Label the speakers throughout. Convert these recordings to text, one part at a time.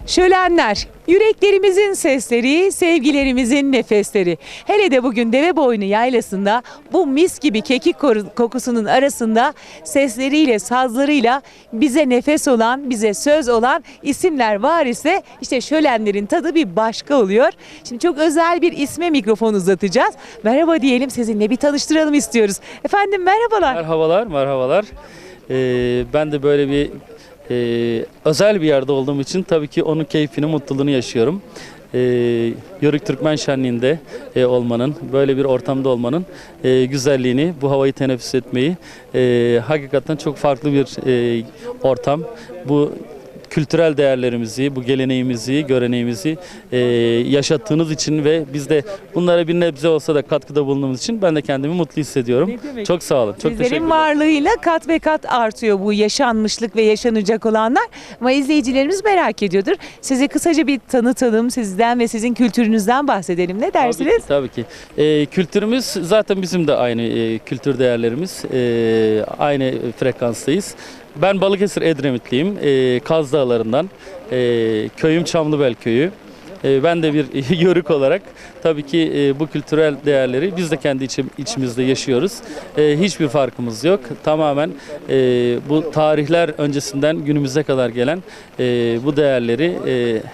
Speaker 1: Şölenler, yüreklerimizin sesleri, sevgilerimizin nefesleri. Hele de bugün Deveboynu Yaylası'nda bu mis gibi kekik kokusunun arasında sesleriyle, sazlarıyla bize nefes olan, bize söz olan isimler var ise işte şölenlerin tadı bir başka oluyor. Şimdi çok özel bir isme mikrofon uzatacağız. Merhaba diyelim, sizinle bir tanıştıralım istiyoruz. Efendim merhabalar.
Speaker 2: Merhabalar, merhabalar. Ben de böyle bir özel bir yerde olduğum için tabii ki onun keyfini, mutluluğunu yaşıyorum. Yörük Türkmen Şenliği'nde olmanın, böyle bir ortamda olmanın güzelliğini, bu havayı teneffüs etmeyi hakikaten çok farklı bir ortam. Bu kültürel değerlerimizi, bu geleneğimizi, göreneğimizi yaşattığınız için ve biz de bunlara bir nebze olsa da katkıda bulunduğumuz için ben de kendimi mutlu hissediyorum. Çok sağ olun. Çok teşekkür
Speaker 1: Sizlerin
Speaker 2: ederim.
Speaker 1: varlığıyla kat ve kat artıyor bu yaşanmışlık ve yaşanacak olanlar. Ama izleyicilerimiz merak ediyordur. Sizi kısaca bir tanıtalım, sizden ve sizin kültürünüzden bahsedelim. Ne dersiniz?
Speaker 2: Tabii ki. Kültürümüz zaten bizim de aynı kültür değerlerimiz. Aynı frekanstayız. Ben Balıkesir Edremitliyim. Kaz Dağları'ndan. Köyüm Çamlıbel Köyü. Ben de bir yörük olarak tabii ki bu kültürel değerleri biz de kendi içimizde yaşıyoruz. Hiçbir farkımız yok. Tamamen bu tarihler öncesinden günümüze kadar gelen bu değerleri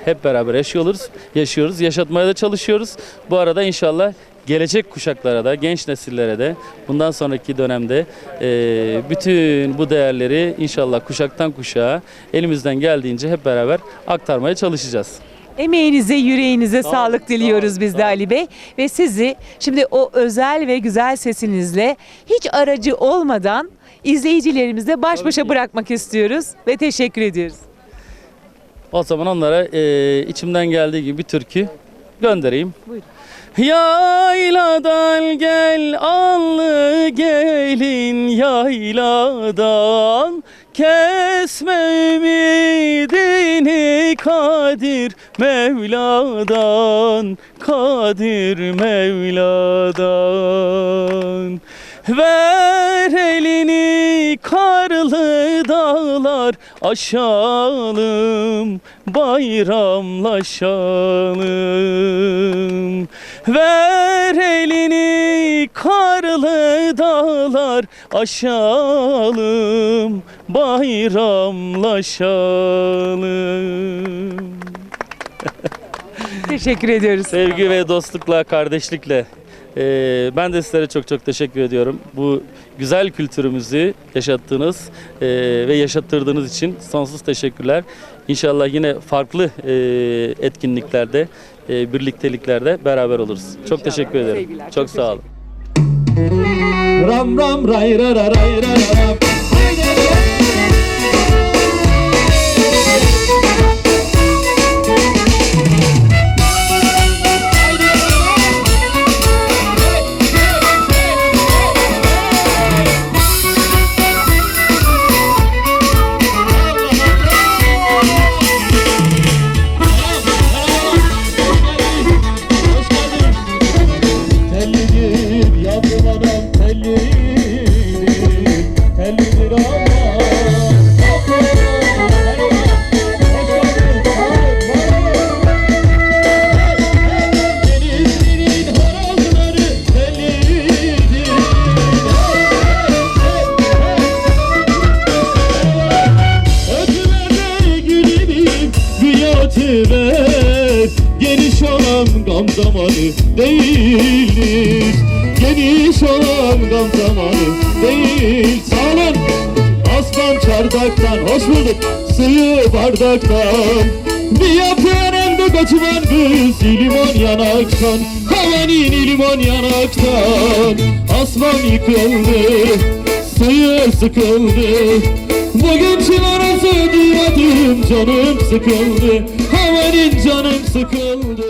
Speaker 2: hep beraber yaşıyoruz. Yaşatmaya da çalışıyoruz. Bu arada inşallah gelecek kuşaklara da, genç nesillere de bundan sonraki dönemde bütün bu değerleri inşallah kuşaktan kuşağa elimizden geldiğince hep beraber aktarmaya çalışacağız.
Speaker 1: Emeğinize, yüreğinize sağlık
Speaker 2: olun,
Speaker 1: diliyoruz
Speaker 2: sağ
Speaker 1: biz
Speaker 2: olun,
Speaker 1: de
Speaker 2: sağ olun.
Speaker 1: Ali Bey. Ve sizi şimdi o özel ve güzel sesinizle hiç aracı olmadan izleyicilerimizle baş başa bırakmak istiyoruz ve teşekkür ediyoruz.
Speaker 2: O zaman onlara içimden geldiği gibi bir türkü göndereyim.
Speaker 1: Buyurun.
Speaker 2: Yayladan gel allı gelin yayladan, kesme ümidini Kadir Mevla'dan, Kadir Mevla'dan. Ver elini karlı dağlar aşalım, bayramlaşalım. Ver elini karlı dağlar aşalım, bayramlaşalım.
Speaker 1: Teşekkür ediyoruz.
Speaker 2: Sevgi ve dostlukla, kardeşlikle. Ben de sizlere çok çok teşekkür ediyorum. Bu güzel kültürümüzü yaşattığınız ve yaşattırdığınız için sonsuz teşekkürler. İnşallah yine farklı etkinliklerde, birlikteliklerde beraber oluruz. Çok teşekkür ederim.
Speaker 1: Sevgiler,
Speaker 2: Çok sağ olun.
Speaker 3: Ram ram ray ra ra ray ra ra ram. Tellidir yavrum adam tellidir, tellidir aman. Denizlerin horozları tellidir. Ötüver gülüm güyatıver, geniş olan gam zamanı değildir. Geniş olan gam zamanı değil. Sağ olun. Aslan çardaktan, hoş bulduk. Suyu bardaktan. Bir yapıyorum da kaçıvan kız limon yanaktan. Havanin limon yanaktan. Aslan yıkıldı, suyu sıkıldı. Bugün çınarası duymadım, canım sıkıldı. Havanin canım sıkıldı.